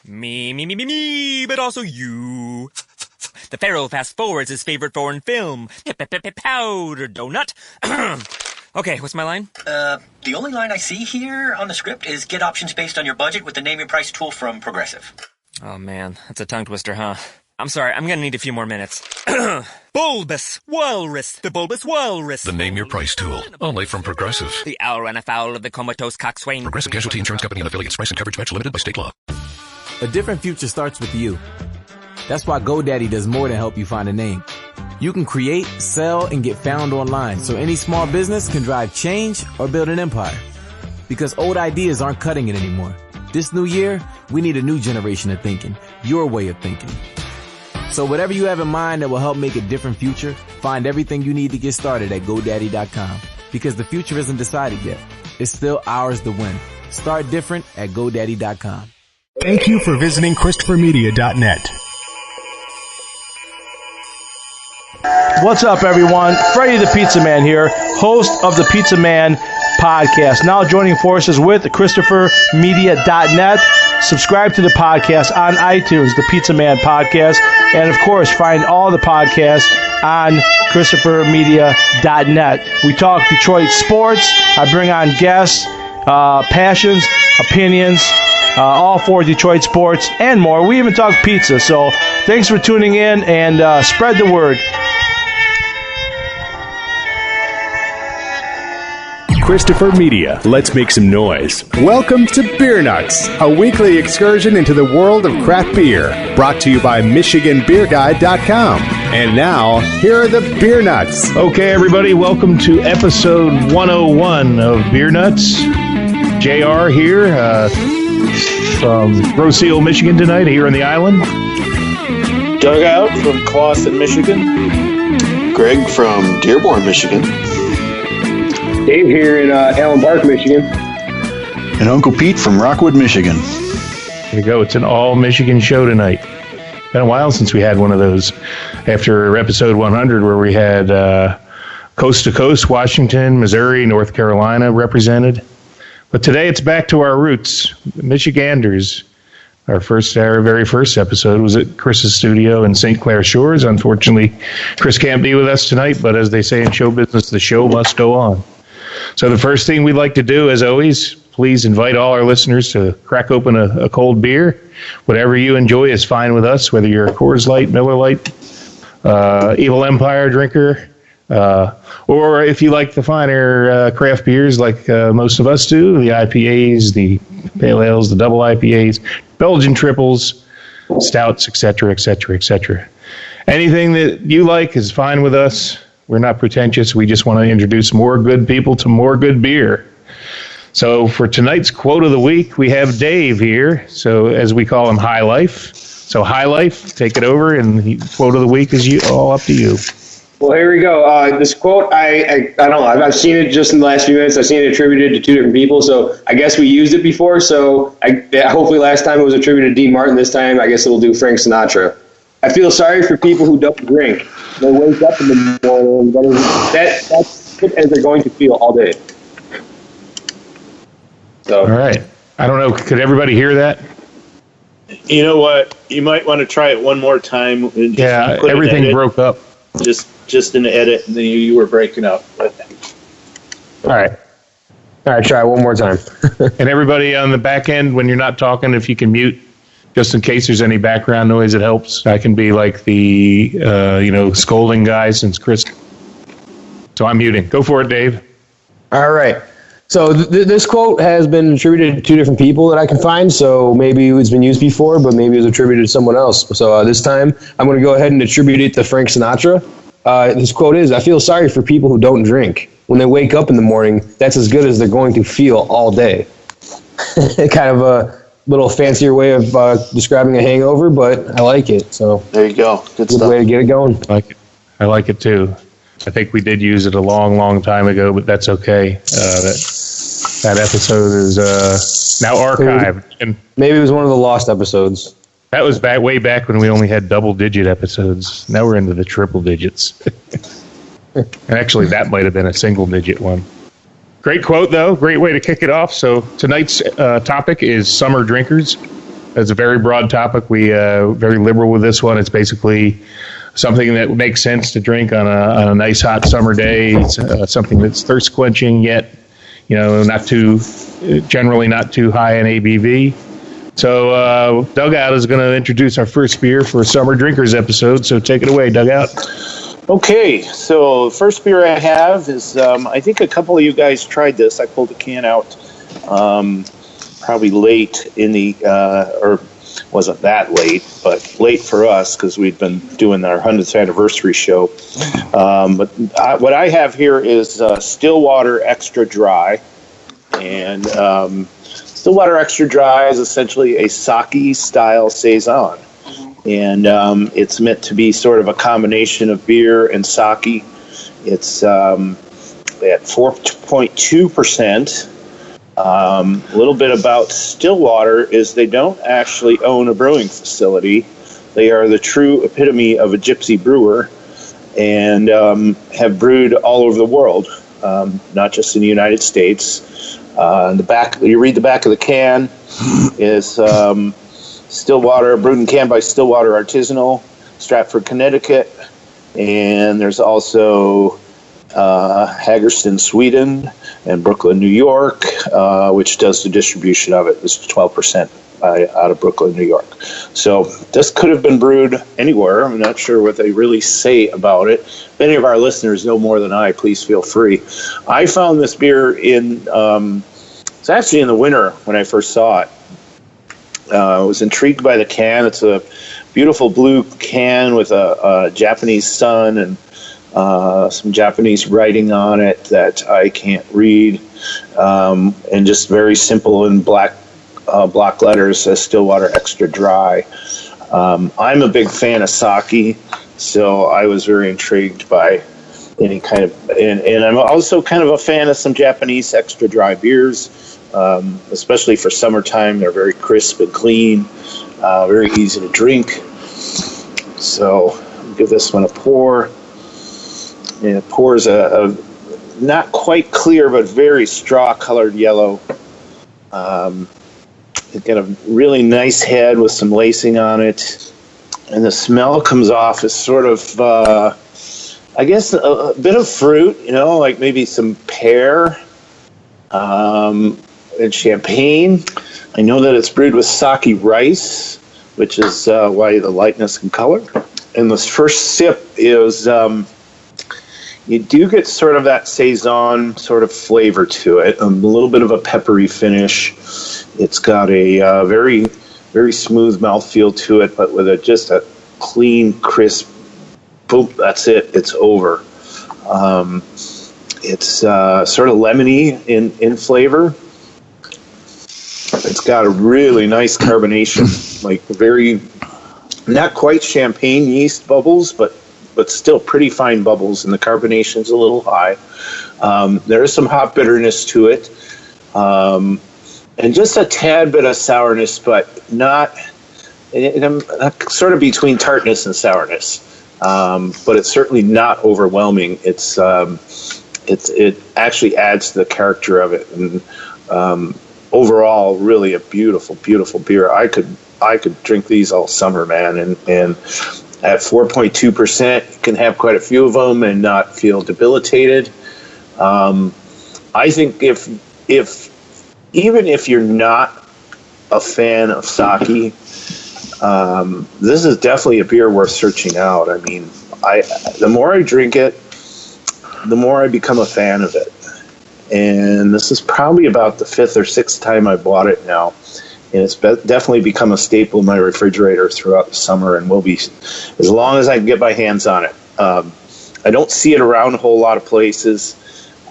Me, but also you. The Pharaoh fast forwards his favorite foreign film, Powder Donut. Okay, what's my line? The only line I see here on the script is get options based on your budget with the Name Your Price tool from Progressive. Oh man, that's a tongue twister, huh? I'm sorry, I'm gonna need a few more minutes. Bulbous Walrus, the Bulbous Walrus. The Name Your Price tool, only from Progressive. The owl ran afoul of the comatose coxswain. Progressive Casualty Insurance Company and affiliates. Price and coverage match limited by state law. A different future starts with you. That's why GoDaddy does more than help you find a name. You can create, sell, and get found online, so any small business can drive change or build an empire. Because old ideas aren't cutting it anymore. This new year, we need a new generation of thinking, your way of thinking. So whatever you have in mind that will help make a different future, find everything you need to get started at GoDaddy.com. Because the future isn't decided yet. It's still ours to win. Start different at GoDaddy.com. Thank you for visiting ChristopherMedia.net. What's up, everyone? Freddie the Pizza Man here, host of the Pizza Man podcast. Now joining forces with ChristopherMedia.net. Subscribe to the podcast on iTunes, the Pizza Man podcast. And, of course, find all the podcasts on ChristopherMedia.net. We talk Detroit sports. I bring on guests, passions, opinions, all for Detroit sports and more. We even talk pizza. So thanks for tuning in and spread the word. Christopher Media, let's make some noise. Welcome to Beer Nuts, a weekly excursion into the world of craft beer, brought to you by MichiganBeerGuide.com. And now, here are the Beer Nuts. Okay, everybody, welcome to episode 101 of Beer Nuts. JR here from Rose Seal, Michigan tonight, here on the island. Doug out from Clawson, Michigan. Greg from Dearborn, Michigan. Dave here in Allen Park, Michigan. And Uncle Pete from Rockwood, Michigan. There you go. It's an all-Michigan show tonight. Been a while since we had one of those after episode 100 where we had coast to coast, Washington, Missouri, North Carolina represented. But today it's back to our roots, Michiganders. Our very first episode was at Chris's studio in St. Clair Shores. Unfortunately, Chris can't be with us tonight, but as they say in show business, the show must go on. So the first thing we'd like to do, as always, please invite all our listeners to crack open a cold beer. Whatever you enjoy is fine with us, whether you're a Coors Light, Miller Lite, Evil Empire drinker, or if you like the finer craft beers like most of us do, the IPAs, the Pale Ales, the double IPAs, Belgian triples, stouts, etc., etc., etc. Anything that you like is fine with us. We're not pretentious. We just want to introduce more good people to more good beer. So for tonight's quote of the week, we have Dave here. So as we call him, High Life. So High Life, take it over, and the quote of the week is all up to you. Well, here we go. This quote, I don't know. I've seen it just in the last few minutes. I've seen it attributed to two different people, so I guess we used it before. So hopefully last time it was attributed to Dean Martin. This time I guess it'll do Frank Sinatra. I feel sorry for people who don't drink. They wake up in the morning, that's it as they're going to feel all day. So. All right. I don't know. Could everybody hear that? You know what? You might want to try it one more time. Yeah, everything broke up. Just an edit, and then you were breaking up. All right, try it one more time. And everybody on the back end, when you're not talking, if you can mute, just in case there's any background noise, it helps. I can be like the, scolding guy since Chris. So I'm muting. Go for it, Dave. All right. So this quote has been attributed to two different people that I can find. So maybe it's been used before, but maybe it was attributed to someone else. So this time I'm going to go ahead and attribute it to Frank Sinatra. This quote is, I feel sorry for people who don't drink. When they wake up in the morning, that's as good as they're going to feel all day. Kind of a little fancier way of describing a hangover, but I like it. So there you go. Good stuff. Way to get it going. I like it too. I think we did use it a long, long time ago, but that's okay. That episode is now archived. And maybe it was one of the lost episodes. That was way back when we only had double-digit episodes. Now we're into the triple digits. And actually, that might have been a single-digit one. Great quote, though. Great way to kick it off. So tonight's topic is summer drinkers. It's a very broad topic. We very liberal with this one. It's basically something that makes sense to drink on a nice hot summer day. It's something that's thirst quenching, yet generally not too high in ABV. So Dugout is going to introduce our first beer for Summer Drinkers episode. So take it away, Dugout. Okay, so the first beer I have is, I think a couple of you guys tried this. I pulled the can out probably late in the, or wasn't that late, but late for us because we'd been doing our 100th anniversary show. But what I have here is Stillwater Extra Dry. And Stillwater Extra Dry is essentially a sake-style saison. And it's meant to be sort of a combination of beer and sake. It's at 4.2%. A little bit about Stillwater is they don't actually own a brewing facility. They are the true epitome of a gypsy brewer and have brewed all over the world, not just in the United States. In the back, you read the back of the can is Stillwater, brewed and canned by Stillwater Artisanal, Stratford, Connecticut. And there's also Hagerston, Sweden, and Brooklyn, New York, which does the distribution of it. This is 12% out of Brooklyn, New York. So this could have been brewed anywhere. I'm not sure what they really say about it. If any of our listeners know more than I, please feel free. I found this beer it's actually in the winter when I first saw it. I was intrigued by the can. It's a beautiful blue can with a Japanese sun and some Japanese writing on it that I can't read, and just very simple in black block letters says Stillwater Extra Dry. I'm a big fan of sake, so I was very intrigued by any kind of, and I'm also kind of a fan of some Japanese extra dry beers, especially for summertime. They're very crisp and clean, very easy to drink. So I'll give this one a pour. And it pours a not quite clear, but very straw-colored yellow. It's got a really nice head with some lacing on it. And the smell comes off as sort of, I guess, a bit of fruit, like maybe some pear and champagne. I know that it's brewed with sake rice, which is why the lightness in color. And this first sip is... you do get sort of that saison sort of flavor to it, a little bit of a peppery finish. It's got a very, very smooth mouthfeel to it, but with just a clean, crisp, boom, that's it. It's over. It's sort of lemony in flavor. It's got a really nice carbonation, like very, not quite champagne yeast bubbles, but still pretty fine bubbles, and the carbonation's a little high. There is some hop bitterness to it, and just a tad bit of sourness, but not, sort of between tartness and sourness. But it's certainly not overwhelming. It actually adds to the character of it, and overall, really a beautiful, beautiful beer. I could drink these all summer, man, and at 4.2%, you can have quite a few of them and not feel debilitated. I think even if you're not a fan of sake, this is definitely a beer worth searching out. I mean, the more I drink it, the more I become a fan of it. And this is probably about the 5th or 6th time I bought it now. And it's definitely become a staple in my refrigerator throughout the summer, and will be as long as I can get my hands on it. I don't see it around a whole lot of places.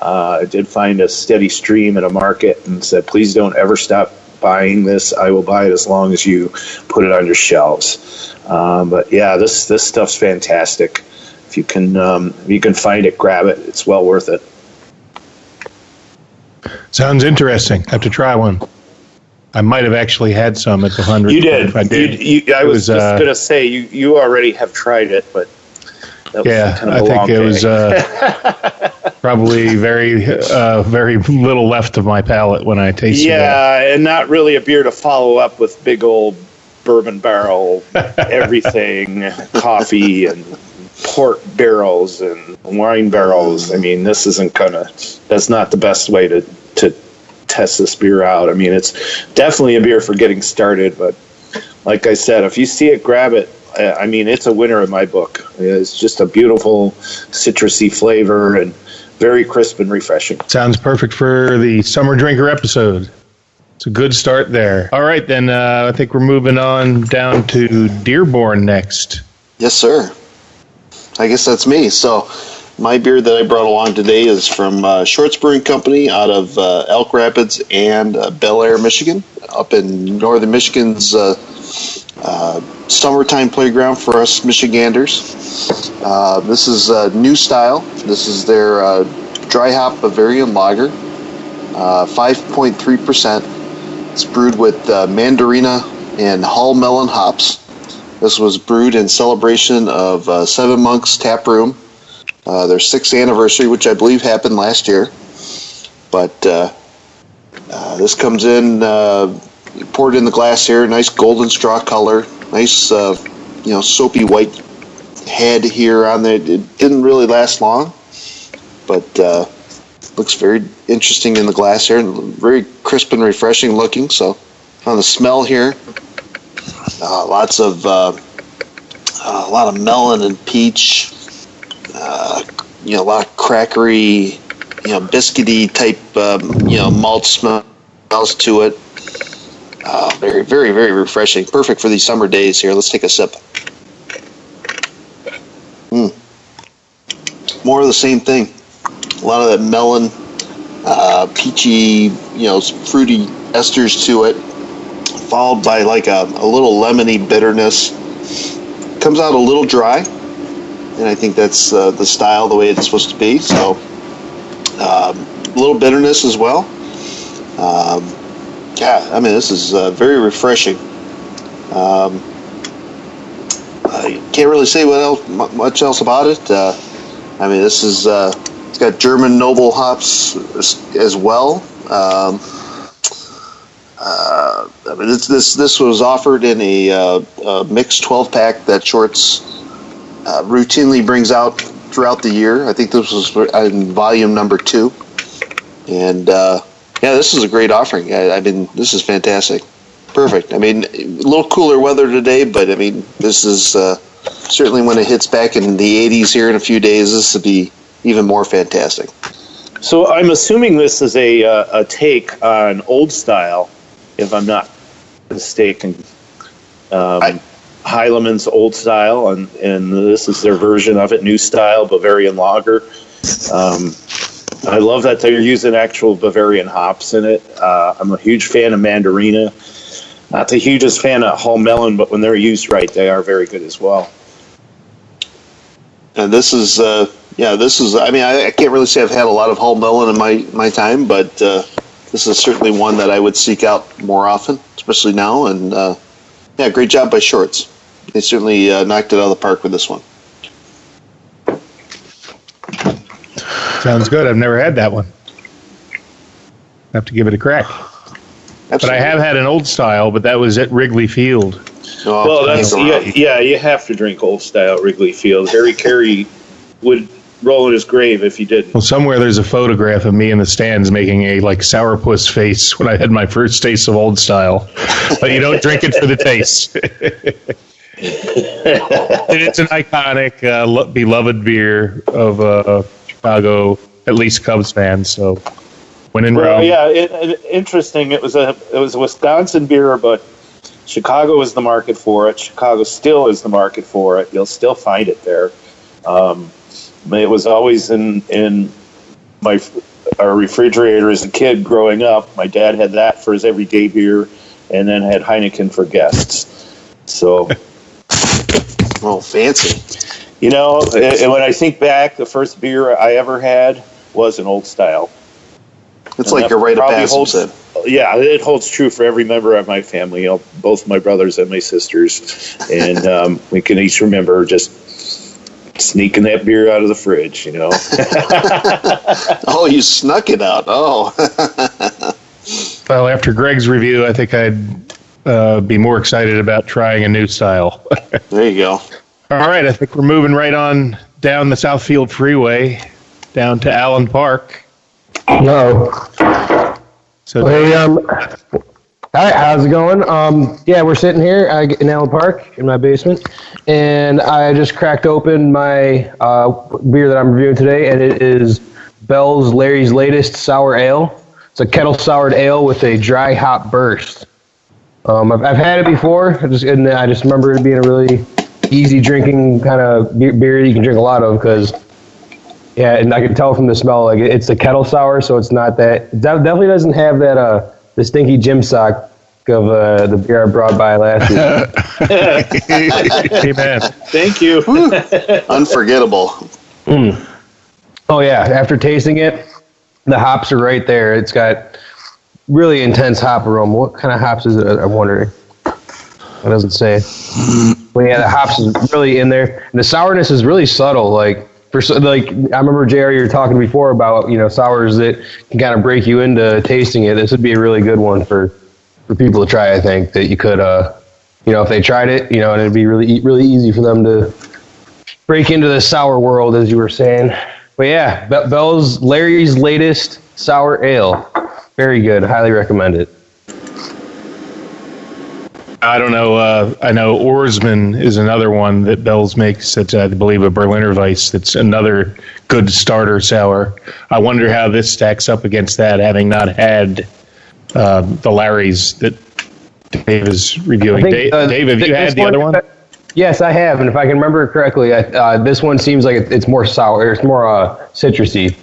I did find a steady stream at a market and said, please don't ever stop buying this. I will buy it as long as you put it on your shelves. But yeah, this stuff's fantastic. If you can find it, grab it. It's well worth it. Sounds interesting. I have to try one. I might have actually had some at the 100. You did. I did. I was just going to say, you already have tried it, but that was kind of a long day. Was probably very little left of my palate when I tasted it. Yeah, and not really a beer to follow up with big old bourbon barrel, everything, coffee and port barrels and wine barrels. I mean, that's not the best way to test this beer out. I mean, it's definitely a beer for getting started, but like I said, if you see it, grab it. I mean, it's a winner in my book. It's just a beautiful citrusy flavor and very crisp and refreshing. Sounds perfect for the Summer Drinker episode. It's a good start there. All right, then I think we're moving on down to Dearborn next. Yes, sir. I guess that's me. So my beer that I brought along today is from Shorts Brewing Company out of Elk Rapids and Bel Air, Michigan, up in northern Michigan's summertime playground for us Michiganders. This is a new style. This is their dry hop Bavarian lager, 5.3%. It's brewed with mandarina and Hull melon hops. This was brewed in celebration of Seven Monks Tap Room, their 6th anniversary, which I believe happened last year. But this comes in poured in the glass here, nice golden straw color, nice soapy white head here on there. It didn't really last long, but looks very interesting in the glass here, and very crisp and refreshing looking. So on the smell here, a lot of melon and peach, a lot of crackery, biscuity type, malt smells to it. Very, very, very refreshing. Perfect for these summer days here. Let's take a sip. More of the same thing. A lot of that melon, peachy, fruity esters to it, followed by like a little lemony bitterness. Comes out a little dry, and I think that's the style, the way it's supposed to be. So a little bitterness as well. This is very refreshing. I can't really say much else about it. This is it's got German noble hops as well. This was offered in a mixed 12-pack that Shorts routinely brings out throughout the year. I think this was in volume number 2, and this is a great offering. This is fantastic. Perfect. A little cooler weather today, but this is certainly when it hits back in the 80s here in a few days, this will be even more fantastic. So I'm assuming this is a take on Old Style, if I'm not mistaken. Heileman's Old Style, and this is their version of it, New Style Bavarian Lager. I love that they're using actual Bavarian hops in it. I'm a huge fan of mandarina. Not the hugest fan of Hull melon, but when they're used right, they are very good as well. And this is, I can't really say I've had a lot of Hull melon in my time, but this is certainly one that I would seek out more often, especially now. And great job by Shorts. They certainly knocked it out of the park with this one. Sounds good. I've never had that one. I have to give it a crack. Absolutely. But I have had an Old Style, but that was at Wrigley Field. Oh, you have to drink Old Style Wrigley Field. Harry Carey would roll in his grave if he didn't. Well, somewhere there's a photograph of me in the stands making a sourpuss face when I had my first taste of Old Style. But you don't drink it for the taste. It's an iconic, beloved beer of Chicago, at least Cubs fans. So when in Rome. Interesting. It was a Wisconsin beer, but Chicago is the market for it. Chicago still is the market for it. You'll still find it there. It was always in our refrigerator as a kid growing up. My dad had that for his everyday beer, and then had Heineken for guests. So, fancy. And when I think back, the first beer I ever had was an Old Style. It's like a rite of passage. Yeah, it holds true for every member of my family, both my brothers and my sisters. And we can each remember just sneaking that beer out of the fridge, Oh, you snuck it out. Oh. Well, after Greg's review, I think I'd be more excited about trying a new style. There you go. All right, I think we're moving right on down the Southfield Freeway, down to Allen Park. No. So, Hey, hi, how's it going? Yeah, we're sitting here in Allen Park in my basement, and I just cracked open my beer that I'm reviewing today, and it is Bell's Larry's Latest Sour Ale. It's a kettle soured ale with a dry hop burst. I've had it before, I just remember it being a really easy drinking kind of beer that you can drink a lot of because, yeah, and I can tell from the smell, like it's a kettle sour, so it's not that, definitely doesn't have that the stinky gym sock of the beer I brought by last week. amen. Thank you. Unforgettable. Oh yeah, after tasting it, the hops are right there. It's got really intense hop aroma. What kind of hops is it? I'm wondering. It doesn't say. But yeah, the hops is really in there, and the sourness is really subtle. I remember JR, you were talking before about sours that can kind of break you into tasting it. This would be a really good one for people to try. I think that you could, if they tried it, and it'd be really easy for them to break into the sour world, as you were saying. But yeah, Bell's Larry's Latest Sour Ale. Very good. Highly recommend it. I don't know. I know Oarsman is another one that Bell's makes. That's, I believe, a Berliner Weiss. That's another good starter sour. I wonder how this stacks up against that, having not had the Larry's that Dave is reviewing. Dave, have you had the other one? Yes, I have, and if I can remember correctly, this one seems like it's more sour. It's more citrusy,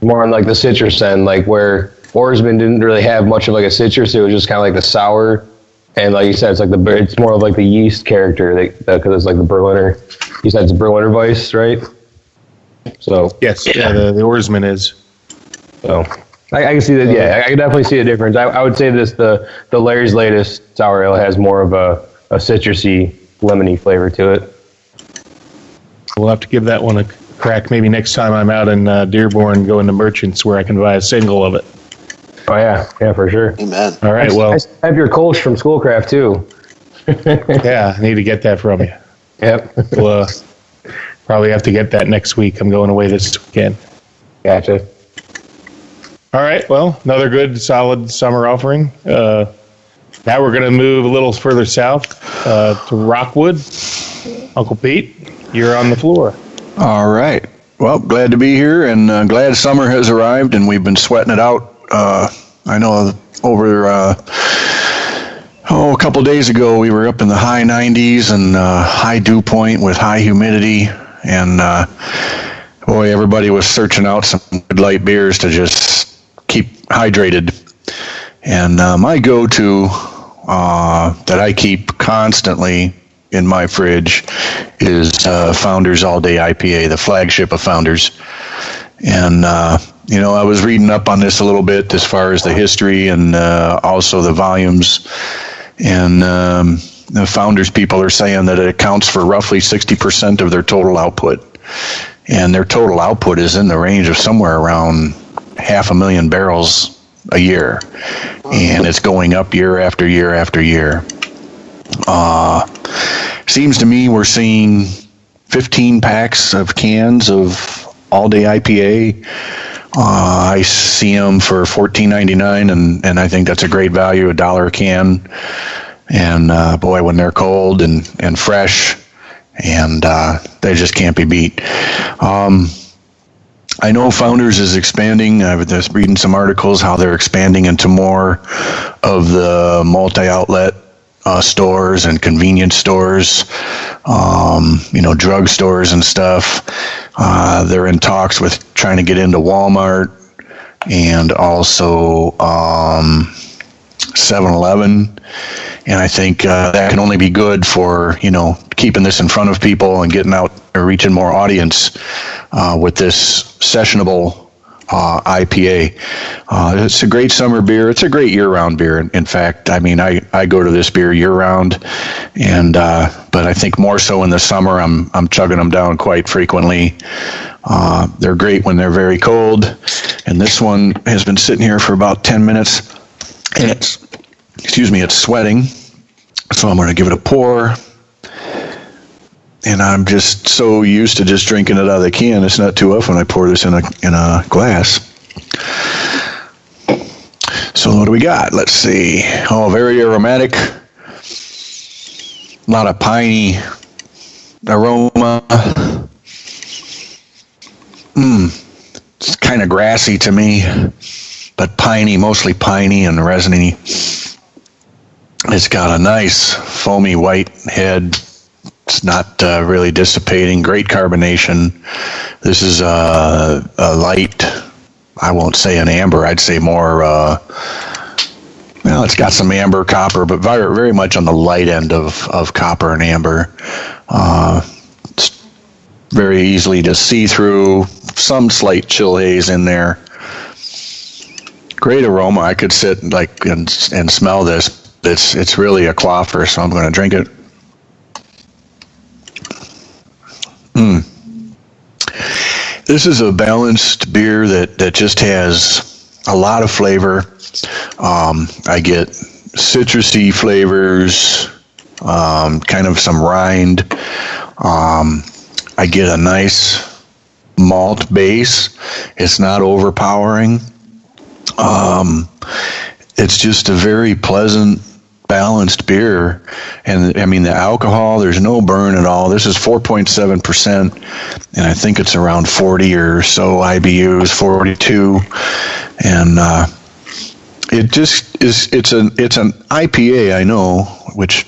more on like the citrus end, like where Oarsman didn't really have much of like a citrus. It was just kind of like the sour, and like you said, it's more of like the yeast character because it's like the Berliner. You said it's a Berliner Weiss, right? So yes, the Oarsman is. So I can see that. Yeah, I can definitely see the difference. I would say the Larry's Latest Sour Ale has more of a citrusy, lemony flavor to it. We'll have to give that one a crack maybe next time I'm out in Dearborn going to Merchants where I can buy a single of it. Oh yeah, for sure. Amen. All right, well. I have your Kolsch from Schoolcraft too. Yeah, I need to get that from you. Yep. We'll probably have to get that next week. I'm going away this weekend. Gotcha. All right, well, another good, solid summer offering. Now we're going to move a little further south to Rockwood. Uncle Pete, you're on the floor. All right. Well, glad to be here, and glad summer has arrived, and we've been sweating it out. I know over a couple days ago we were up in the high 90s and high dew point with high humidity, and boy, everybody was searching out some good light beers to just keep hydrated. And my go-to that I keep constantly in my fridge is Founders All Day IPA, the flagship of Founders. And I was reading up on this a little bit as far as the history and also the volumes. And the Founders people are saying that it accounts for roughly 60% of their total output. And their total output is in the range of somewhere around 500,000 barrels a year. And it's going up year after year after year. Seems to me we're seeing 15 packs of cans of All Day IPA. I see them for $14.99, and I think that's a great value, $1 a can. And boy, when they're cold and fresh, and they just can't be beat. I know Founders is expanding. I was just reading some articles how they're expanding into more of the multi-outlet stores and convenience stores, drug stores and stuff. They're in talks with trying to get into Walmart and also 7-Eleven. And I think that can only be good for, keeping this in front of people and getting out or reaching more audience with this sessionable IPA. It's a great summer beer. It's a great year-round beer. In fact, I go to this beer year-round, and but I think more so in the summer. I'm chugging them down quite frequently. They're great when they're very cold, and this one has been sitting here for about 10 minutes, and it's sweating. So I'm going to give it a pour. And I'm just so used to just drinking it out of the can. It's not too often I pour this in a glass. So what do we got? Let's see. Oh, very aromatic. A lot of piney aroma. It's kind of grassy to me, but piney, mostly piney and resiny. It's got a nice foamy white head. It's not really dissipating. Great carbonation. This is a light, I won't say an amber, I'd say more, it's got some amber copper, but very, very much on the light end of copper and amber. It's very easily to see through. Some slight chill haze in there. Great aroma. I could sit and smell this. It's really a cloffer, so I'm going to drink it. This is a balanced beer that just has a lot of flavor. I get citrusy flavors, kind of some rind. I get a nice malt base. It's not overpowering. It's just a very pleasant, balanced beer. And I mean, the alcohol, there's no burn at all. This is 4.7%, and I think it's around 40 or so IBUs, 42. And it just is, it's an IPA, I know, which,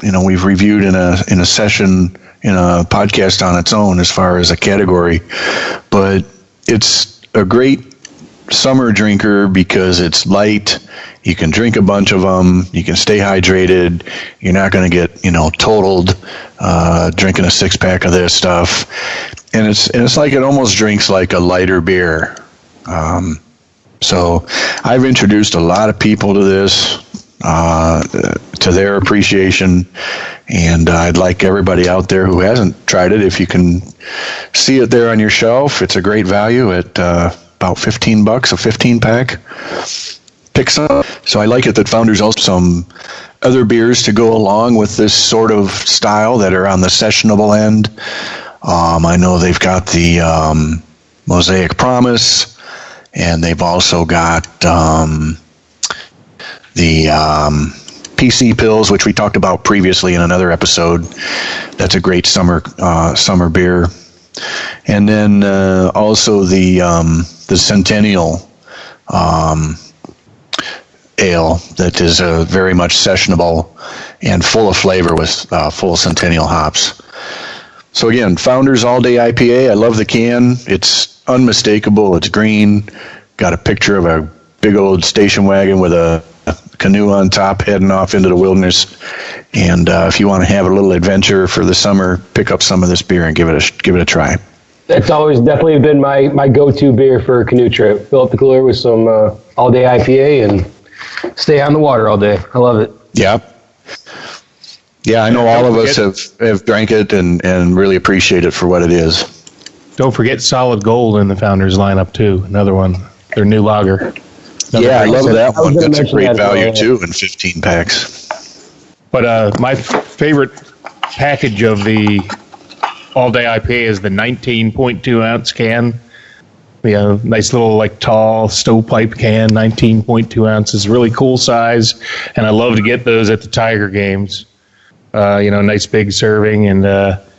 we've reviewed in a session, in a podcast on its own as far as a category. But it's a great summer drinker because it's light. You can drink a bunch of them. You can stay hydrated. You're not going to get, totaled drinking a 6-pack of this stuff. And it's like it almost drinks like a lighter beer. So I've introduced a lot of people to this, to their appreciation. And I'd like everybody out there who hasn't tried it, if you can see it there on your shelf, it's a great value at about $15, a 15-pack. Pick some. So I like it that Founders also some other beers to go along with this sort of style that are on the sessionable end. I know they've got the Mosaic Promise, and they've also got the PC Pills, which we talked about previously in another episode. That's a great summer beer. And then also the Centennial ale that is very much sessionable and full of flavor with full Centennial hops. So again, Founders All Day IPA. I love the can. It's unmistakable. It's green. Got a picture of a big old station wagon with a canoe on top heading off into the wilderness. And if you want to have a little adventure for the summer, pick up some of this beer and give it a try. That's always definitely been my go-to beer for a canoe trip. Fill up the cooler with some all-day IPA and stay on the water all day. I love it. Yeah. Yeah, I know all of us have drank it and really appreciate it for what it is. Don't forget Solid Gold in the Founders lineup, too. Another one. Their new lager. I love that one. That's a great value, too, in 15 packs. But my favorite package of the all-day IPA is the 19.2-ounce can. Nice little, tall stovepipe can, 19.2 ounces. Really cool size, and I love to get those at the Tiger games. Nice big serving, and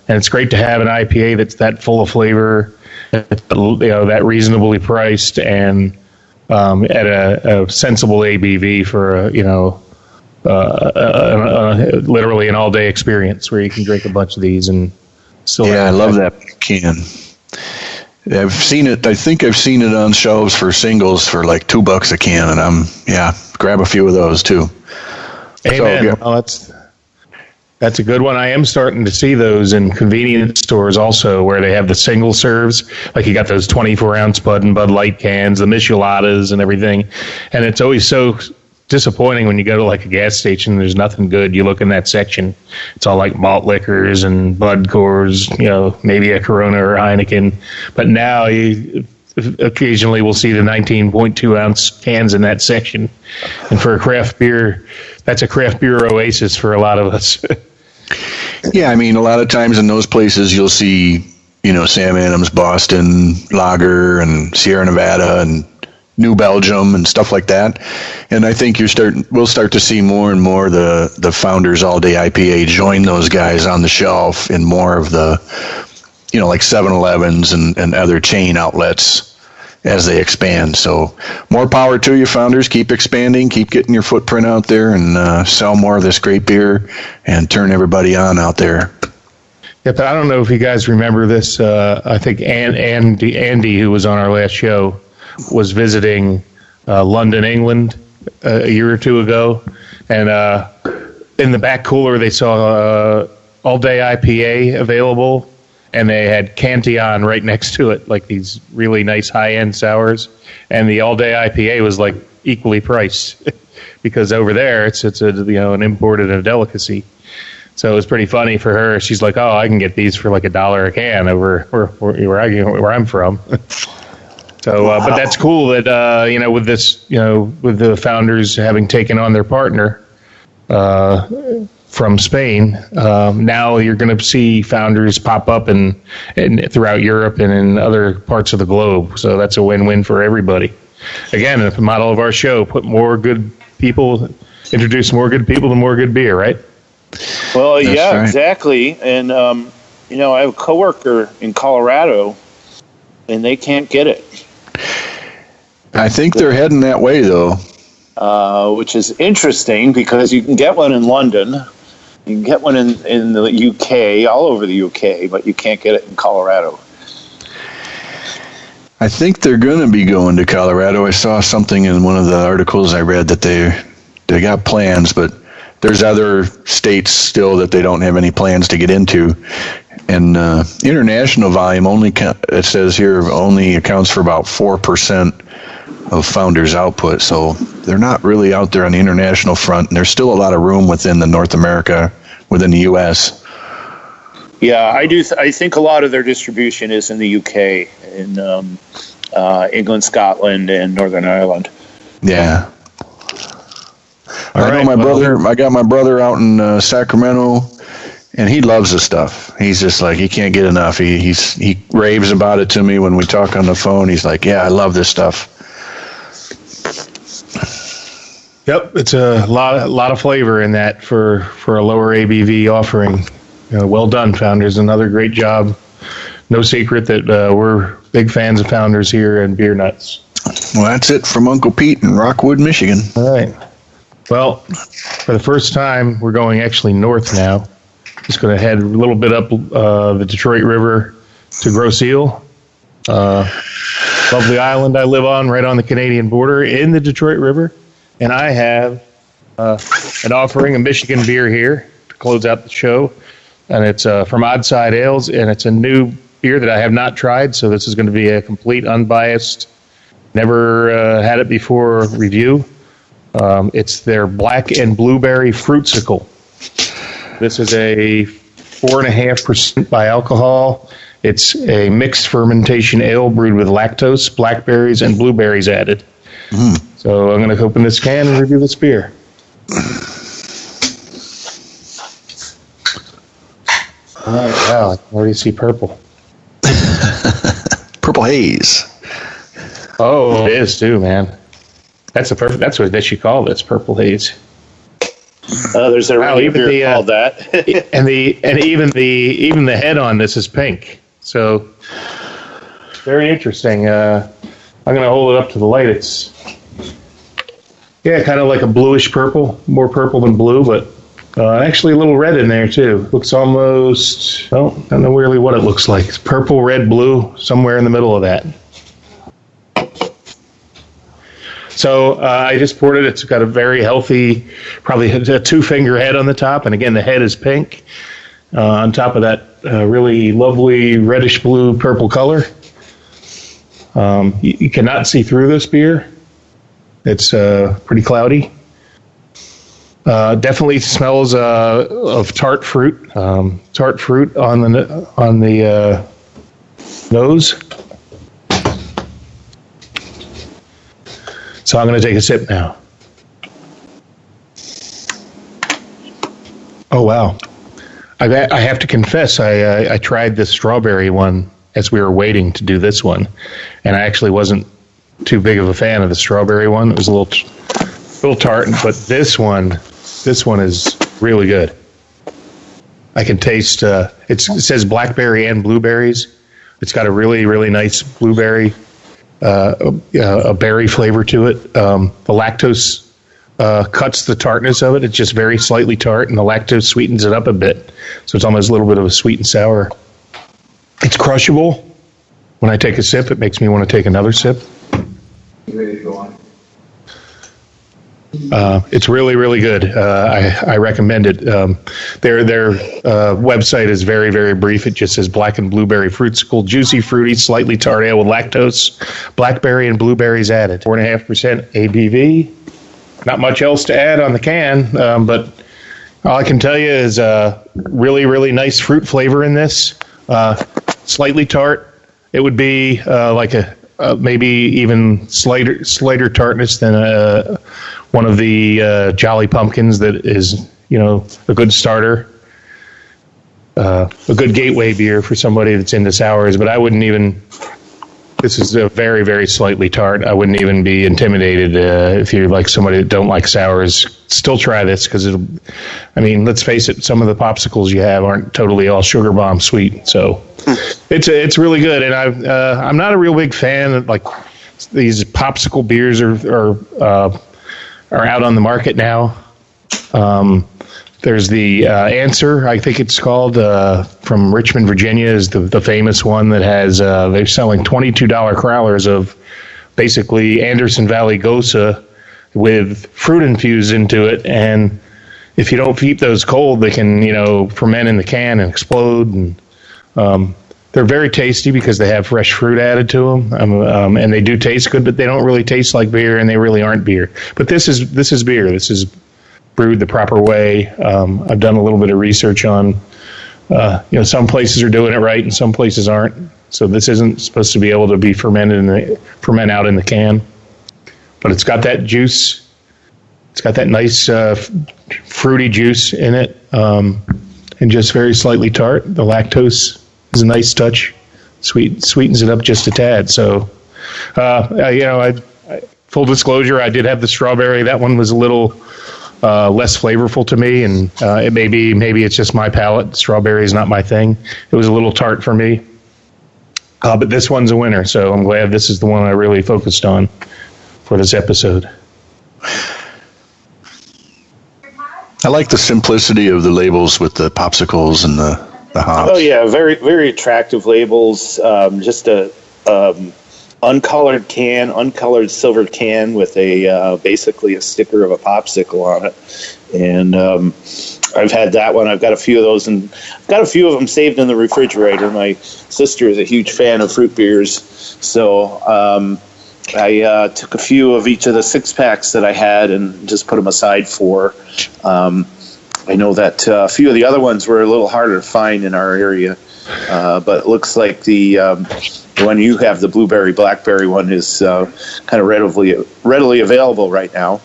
it's great to have an IPA that's that full of flavor, that reasonably priced, and at a sensible ABV for literally an all-day experience where you can drink a bunch of these and still. Yeah, I love that can. I've seen it. I think I've seen it on shelves for singles for like $2 a can, and grab a few of those too. Amen. So, well, that's a good one. I am starting to see those in convenience stores also, where they have the single serves. Like you got those 24-ounce Bud and Bud Light cans, the Micheladas and everything. And it's always so disappointing when you go to like a gas station, there's nothing good. You look in that section, it's all like malt liquors and Bud Coors, maybe a Corona or a Heineken. But now you occasionally will see the 19.2 ounce cans in that section. And for a craft beer that's a craft beer oasis for a lot of us. Yeah, I mean, a lot of times in those places you'll see, Sam Adams Boston Lager and Sierra Nevada and New Belgium and stuff like that. And I think we'll start to see more and more the Founders All Day IPA join those guys on the shelf in more of the, like 7-Elevens and other chain outlets as they expand. So more power to you, Founders. Keep expanding, keep getting your footprint out there, and sell more of this great beer and turn everybody on out there. Yeah, but I don't know if you guys remember this. I think Andy, who was on our last show, was visiting London, England a year or two ago, and in the back cooler they saw All Day IPA available, and they had Cantillon right next to it, like these really nice high-end sours, and the All Day IPA was like equally priced because over there it's an imported a delicacy. So it was pretty funny for her. She's like, "Oh, I can get these for like $1 a can over where I'm from." So, but that's cool that with this, with the Founders having taken on their partner from Spain, now you're going to see Founders pop up and throughout Europe and in other parts of the globe. So that's a win-win for everybody. Again, the model of our show: introduce more good people to more good beer, right? Well, That's yeah, right. exactly. And I have a coworker in Colorado, and they can't get it. I think they're heading that way, though. Which is interesting because you can get one in London, you can get one in the UK, all over the UK, but you can't get it in Colorado. I think they're going to be going to Colorado. I saw something in one of the articles I read that they got plans, but there's other states still that they don't have any plans to get into. And international volume it says here, only accounts for about 4% of Founders output. So they're not really out there on the international front. And there's still a lot of room within the North America, within the U.S. Yeah, I do. I think a lot of their distribution is in the UK, in England, Scotland, and Northern Ireland. Yeah. I got my brother out in Sacramento, and he loves this stuff. He's just like, he can't get enough. He raves about it to me when we talk on the phone. He's like, yeah, I love this stuff. Yep, it's a lot of flavor in that for a lower ABV offering. Well done, Founders. Another great job. No secret that we're big fans of Founders here and Beer Nuts. Well, that's it from Uncle Pete in Rockwood, Michigan. All right. Well, for the first time, we're going actually north now. Just going to head a little bit up the Detroit River to Grosse Ile. Lovely island I live on, right on the Canadian border in the Detroit River. And I have an offering of Michigan beer here to close out the show. And it's from Oddside Ales, and it's a new beer that I have not tried. So this is going to be a complete, unbiased, never had it before review. It's their Black and Blueberry Fruitsicle. This is a 4.5% by alcohol. It's a mixed fermentation ale brewed with lactose, blackberries, and blueberries added. So I'm going to open this can and review this beer. Oh, wow, I can already see purple. Purple haze. Oh, it is too, man. That's what they should call this, purple haze. There's a beer called that. and even the head on this is pink. So very interesting. I'm going to hold it up to the light. It's kind of like a bluish purple, more purple than blue, but actually a little red in there too. Looks almost, I don't know really what it looks like. It's purple, red, blue, somewhere in the middle of that. So I just poured it. It's got a very healthy, probably a 2-finger head on the top. And again, the head is pink. On top of that really lovely reddish blue purple color. You cannot see through this beer. It's pretty cloudy. Definitely smells of tart fruit. Tart fruit on the nose. So I'm going to take a sip now. Oh, wow. I have to confess, I tried the strawberry one as we were waiting to do this one, and I actually wasn't too big of a fan of the strawberry one. It was a little tart, but this one is really good. I can taste, it says blackberry and blueberries. It's got a really, really nice blueberry, a berry flavor to it. The lactose cuts the tartness of it. It's just very slightly tart, and the lactose sweetens it up a bit. So it's almost a little bit of a sweet and sour. It's crushable. When I take a sip, it makes me want to take another sip. You ready to go on? It's really, really good. I recommend it. Their website is very, very brief. It just says black and blueberry fruitsicle, juicy, fruity, slightly tart ale with lactose, blackberry and blueberries added. 4.5% ABV. Not much else to add on the can, but all I can tell you is really, really nice fruit flavor in this. Slightly tart. It would be like a maybe even slighter tartness than one of the Jolly Pumpkins that is, a good starter. A good gateway beer for somebody that's into sours, but I wouldn't even, this is a very, very slightly tart. I wouldn't even be intimidated if you're like somebody that don't like sours. Still try this because let's face it, some of the popsicles you have aren't totally all sugar bomb sweet. So it's really good. And I'm not a real big fan of like these popsicle beers are out on the market now. There's the Answer, I think it's called, from Richmond, Virginia, is the famous one that has, they're selling $22 crowlers of basically Anderson Valley Gosa with fruit infused into it. And if you don't keep those cold, they can, ferment in the can and explode. And they're very tasty because they have fresh fruit added to them. And they do taste good, but they don't really taste like beer, and they really aren't beer. But this is beer. This is brewed the proper way. I've done a little bit of research on, some places are doing it right and some places aren't. So this isn't supposed to be able to be ferment out in the can, but it's got that juice. It's got that nice fruity juice in it, and just very slightly tart. The lactose is a nice touch. Sweetens it up just a tad. So, full disclosure, I did have the strawberry. That one was a little less flavorful to me, and it maybe it's just my palate. Strawberry is not my thing. It was a little tart for me, but this one's a winner. So I'm glad this is the one I really focused on for this episode. I like the simplicity of the labels with the popsicles and the hops. Oh yeah, very, very attractive labels. Just a uncolored silver can with a basically a sticker of a popsicle on it. And I've had that one. I've got a few of those, and I've got a few of them saved in the refrigerator. My sister is a huge fan of fruit beers, so I took a few of each of the 6-packs that I had and just put them aside for. I know that a few of the other ones were a little harder to find in our area, but it looks like the one you have, the blueberry blackberry one, is kind of readily available right now.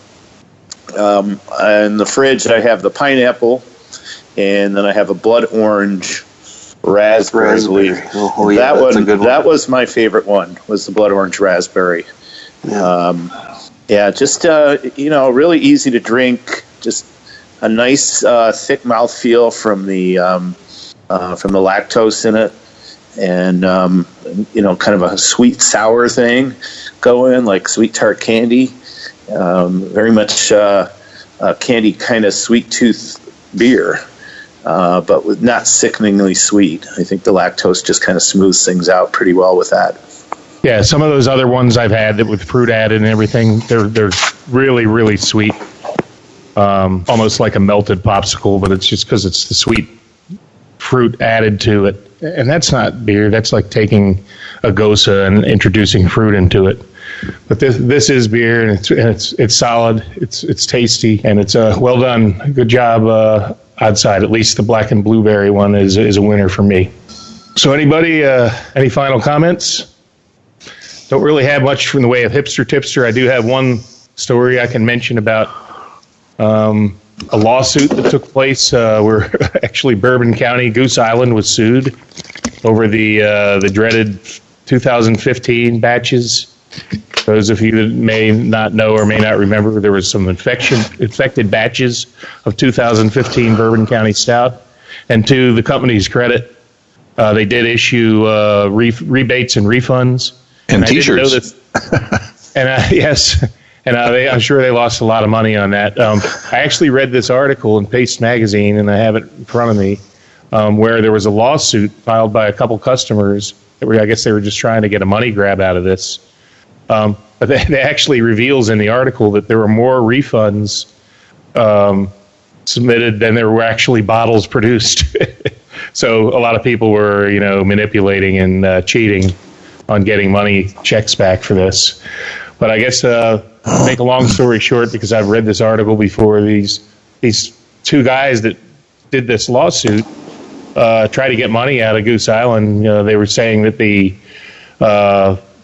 In the fridge, I have the pineapple, and then I have a blood orange raspberry. Oh, yeah, that was my favorite one. Was the blood orange raspberry? Yeah. Just really easy to drink. Just a nice thick mouthfeel from the lactose in it, and kind of a sweet sour thing going, like sweet tart candy. Very much candy kind of sweet tooth beer, but with not sickeningly sweet. I think the lactose just kind of smooths things out pretty well with that. Yeah, some of those other ones I've had that with fruit added and everything, they're really, really sweet. Almost like a melted popsicle, but it's just because it's the sweet fruit added to it. And that's not beer. That's like taking a Gosa and introducing fruit into it. But this is beer, and it's solid. It's tasty, and it's well done. Good job, Oddside. At least the black and blueberry one is a winner for me. So anybody, any final comments? Don't really have much from the way of hipster tipster. I do have one story I can mention about a lawsuit that took place where actually Bourbon County, Goose Island, was sued over the dreaded 2015 batches. Those of you that may not know or may not remember, there was some infected batches of 2015 Bourbon County Stout. And to the company's credit, they did issue rebates and refunds. And T-shirts. Yes. And I'm sure they lost a lot of money on that. I actually read this article in Paste Magazine, and I have it in front of me, where there was a lawsuit filed by a couple customers. I guess they were just trying to get a money grab out of this. But they actually reveals in the article that there were more refunds submitted than there were actually bottles produced. So a lot of people were, manipulating and cheating on getting money checks back for this. But I guess make a long story short, because I've read this article before, these two guys that did this lawsuit tried to get money out of Goose Island. They were saying that the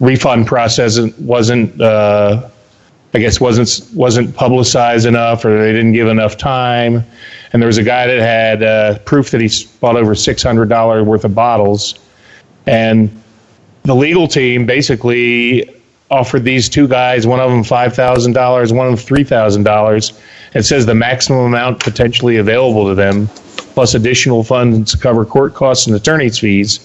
refund process wasn't publicized enough, or they didn't give enough time. And there was a guy that had proof that he bought over $600 worth of bottles, and the legal team basically offered these two guys, one of them $5,000, one of them $3,000. It says the maximum amount potentially available to them, plus additional funds to cover court costs and attorney's fees.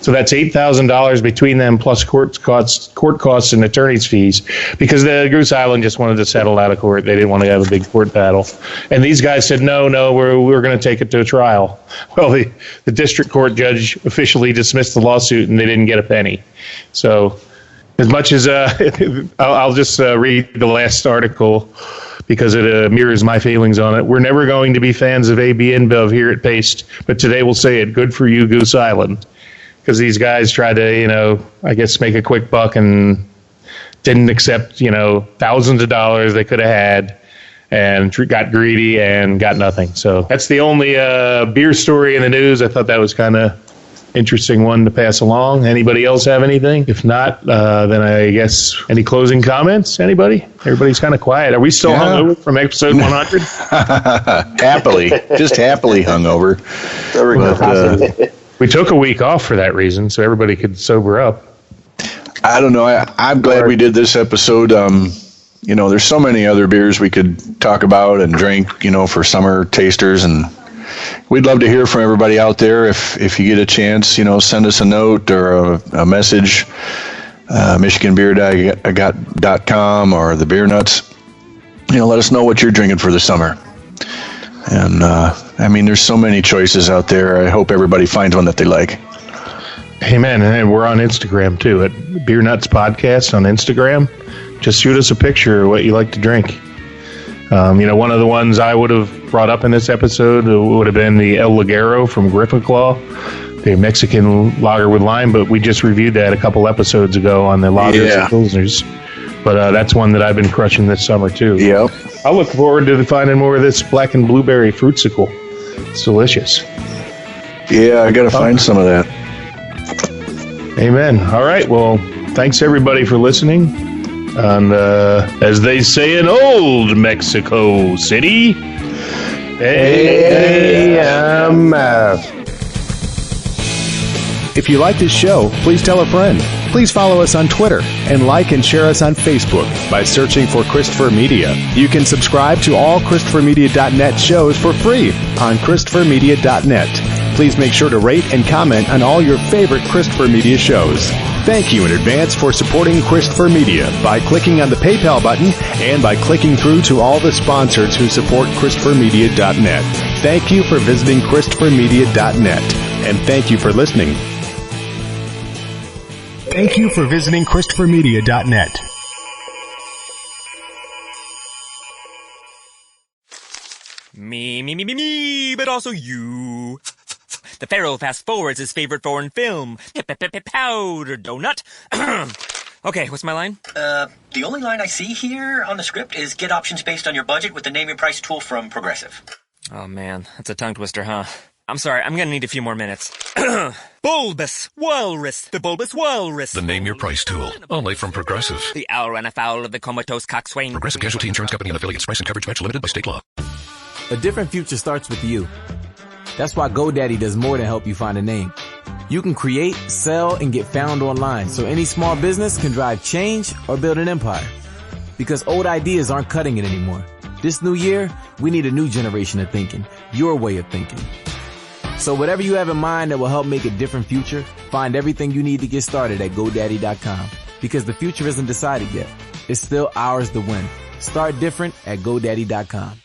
So that's $8,000 between them, plus court costs and attorney's fees, because the Goose Island just wanted to settle out of court. They didn't want to have a big court battle. And these guys said, no, we're going to take it to a trial. Well, the district court judge officially dismissed the lawsuit, and they didn't get a penny. So as much as I'll just read the last article, because it mirrors my feelings on it. We're never going to be fans of AB InBev here at Paste, but today we'll say it. Good for you, Goose Island. Because these guys tried to, I guess make a quick buck and didn't accept, thousands of dollars they could have had, and got greedy and got nothing. So that's the only beer story in the news. I thought that was kind of interesting one to pass along. Anybody else have anything? If not, then I guess any closing comments? Anybody? Everybody's kind of quiet. Are we still hungover from episode 100? Just happily hungover. We took a week off for that reason, so everybody could sober up. I don't know. I'm glad we did this episode. There's so many other beers we could talk about and drink, for summer tasters, and we'd love to hear from everybody out there. If you get a chance, send us a note or a message, MichiganBeer.com or the Beer Nuts. Let us know what you're drinking for the summer. And there's so many choices out there. I hope everybody finds one that they like. Amen. And we're on Instagram too, at Beer Nuts Podcast on Instagram. Just shoot us a picture of what you like to drink. One of the ones I would have brought up in this episode would have been the El Ligero from Griffin Claw, the Mexican lager with lime, but we just reviewed that a couple episodes ago on the lagers and pilsners. But that's one that I've been crushing this summer too. Yep. I look forward to finding more of this black and blueberry fruitsicle. It's delicious. Yeah, I got to find some of that. Amen. All right. Well, thanks everybody for listening. And as they say in old Mexico City, AMF. If you like this show, please tell a friend. Please follow us on Twitter and like and share us on Facebook by searching for Christopher Media. You can subscribe to all ChristopherMedia.net shows for free on ChristopherMedia.net. Please make sure to rate and comment on all your favorite Christopher Media shows. Thank you in advance for supporting Christopher Media by clicking on the PayPal button and by clicking through to all the sponsors who support ChristopherMedia.net. Thank you for visiting ChristopherMedia.net, and thank you for listening. Thank you for visiting ChristopherMedia.net. Me, but also you. The Pharaoh fast forwards his favorite foreign film, Powder Donut. Okay, what's my line? The only line I see here on the script is get options based on your budget with the name your price tool from Progressive. Oh man, that's a tongue twister, huh? I'm sorry, I'm gonna need a few more minutes. Bulbous Walrus, the Bulbous Walrus. The Name Your Price tool, only from Progressive. The owl ran afoul of the comatose coxswain. Progressive Casualty Insurance Company and affiliates. Price and coverage match limited by state law. A different future starts with you. That's why GoDaddy does more than help you find a name. You can create, sell, and get found online so any small business can drive change or build an empire. Because old ideas aren't cutting it anymore. This new year, we need a new generation of thinking, your way of thinking. So whatever you have in mind that will help make a different future, find everything you need to get started at GoDaddy.com. Because the future isn't decided yet. It's still ours to win. Start different at GoDaddy.com.